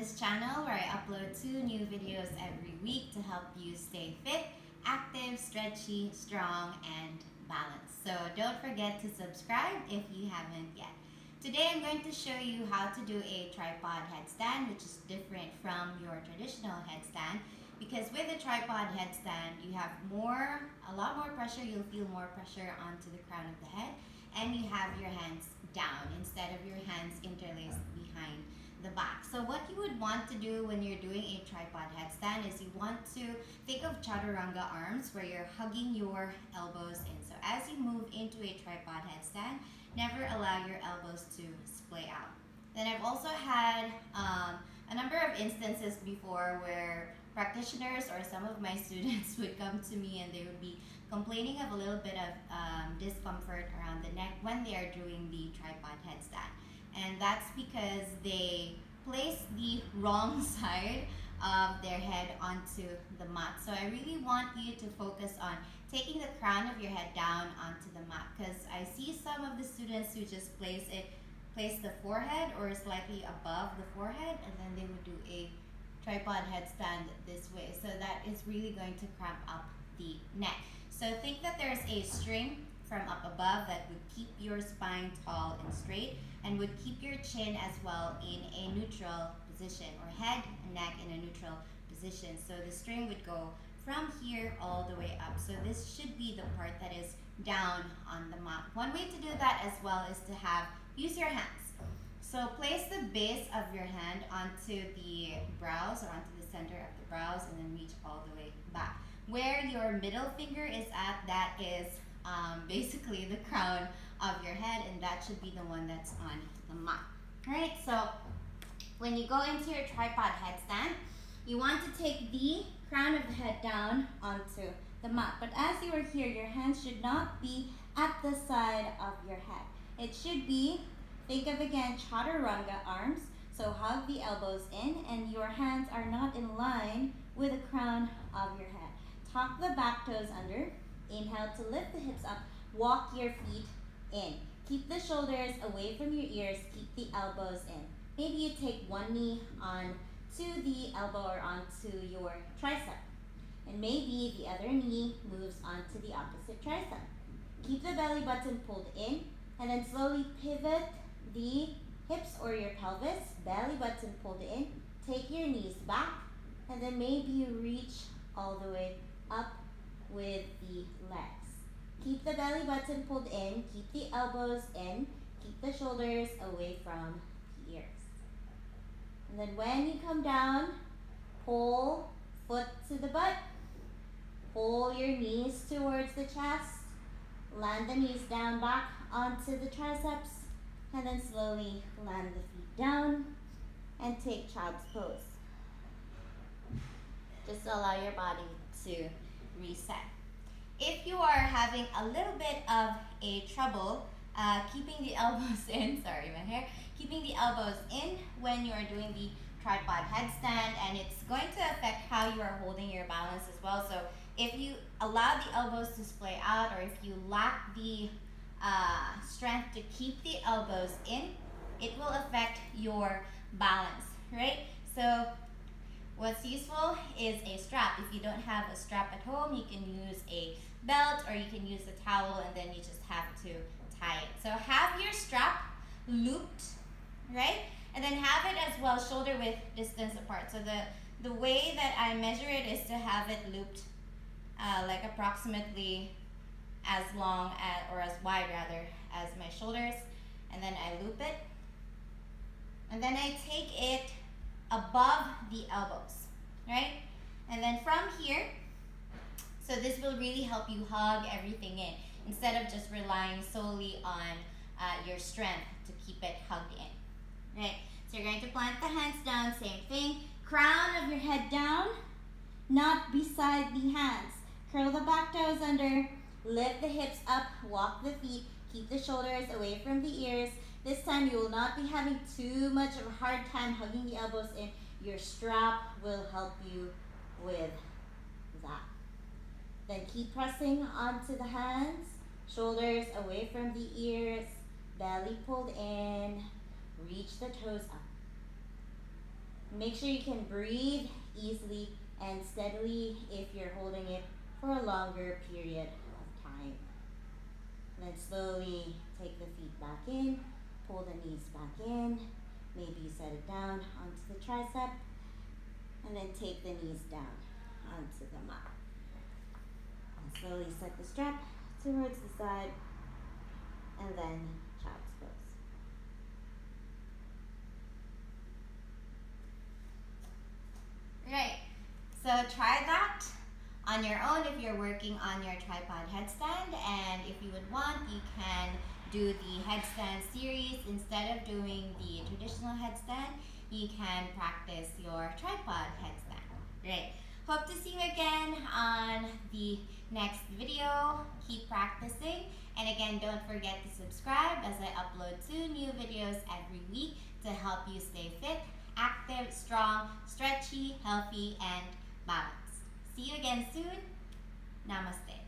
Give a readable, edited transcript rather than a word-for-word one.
this channel where I upload 2 new videos every week to help you stay fit, active, stretchy, strong, and balanced. So don't forget to subscribe if you haven't yet. Today I'm going to show you how to do a tripod headstand, which is different from your traditional headstand. Because with a tripod headstand, you have a lot more pressure. You'll feel more pressure onto the crown of the head, and you have your hands down instead of your hands interlaced behind the back. So what you would want to do when you're doing a tripod headstand is you want to think of chaturanga arms where you're hugging your elbows in. So as you move into a tripod headstand, never allow your elbows to splay out. Then I've also had a number of instances before where practitioners or some of my students would come to me and they would be complaining of a little bit of discomfort around the neck when they are doing the tripod headstand. And that's because they place the wrong side of their head onto the mat. So I really want you to focus on taking the crown of your head down onto the mat, because I see some of the students who just place the forehead or slightly above the forehead, and then they would do a tripod headstand this way. So that is really going to cramp up the neck. So think that there's a string from up above that would keep your spine tall and straight and would keep your chin as well in a neutral position, or head and neck in a neutral position. So the string would go from here all the way up. So this should be the part that is down on the mat. One way to do that as well is to use your hands. So place the base of your hand onto the brows or onto the center of the brows, and then reach all the way back. Where your middle finger is at, that is basically the crown of your head, and that should be the one that's on the mat. Alright, so when you go into your tripod headstand, you want to take the crown of the head down onto the mat. But as you are here, your hands should not be at the side of your head. It should be, think of again, chaturanga arms. So hug the elbows in, and your hands are not in line with the crown of your head. Tuck the back toes under. Inhale to lift the hips up. Walk your feet in. Keep the shoulders away from your ears. Keep the elbows in. Maybe you take one knee onto the elbow or onto your tricep. And maybe the other knee moves onto the opposite tricep. Keep the belly button pulled in, and then slowly pivot the hips or your pelvis, belly button pulled in. Take your knees back, and then maybe you reach all the way up with the legs. Keep the belly button pulled in, keep the elbows in, keep the shoulders away from the ears. And then when you come down, pull foot to the butt, pull your knees towards the chest, land the knees down back onto the triceps, and then slowly land the feet down and take child's pose. Just allow your body to reset. If you are having a little bit of a trouble keeping the elbows in, keeping the elbows in when you are doing the tripod headstand, and it's going to affect how you are holding your balance as well. So if you allow the elbows to splay out, or if you lack the strength to keep the elbows in, it will affect your balance, right? So what's useful is a strap. If you don't have a strap at home, you can use a belt, or you can use a towel, and then you just have to tie it. So have your strap looped, right? And then have it as well shoulder width distance apart. So the way that I measure it is to have it looped like approximately as long as, or as wide rather, as my shoulders, and then I loop it, and then I take it above the elbows, right? And then from here, so this will really help you hug everything in instead of just relying solely on your strength to keep it hugged in, right? So you're going to plant the hands down, same thing, crown of your head down, not beside the hands. Curl the back toes under, lift the hips up, walk the feet, keep the shoulders away from the ears. This time you will not be having too much of a hard time hugging the elbows in. Your strap will help you with that. Then keep pressing onto the hands, shoulders away from the ears, belly pulled in, reach the toes up. Make sure you can breathe easily and steadily if you're holding it for a longer period of time. And then slowly take the feet back in, pull the knees back in, maybe set it down onto the tricep, and then take the knees down onto the mat. And slowly set the strap towards the side, and then child's pose. Right. So try that on your own if you're working on your tripod headstand, and if you would want, you can do the headstand series. Instead of doing the traditional headstand, you can practice your tripod headstand. Right. Hope to see you again on the next video. Keep practicing. And again, don't forget to subscribe as I upload 2 new videos every week to help you stay fit, active, strong, stretchy, healthy, and balanced. See you again soon. Namaste.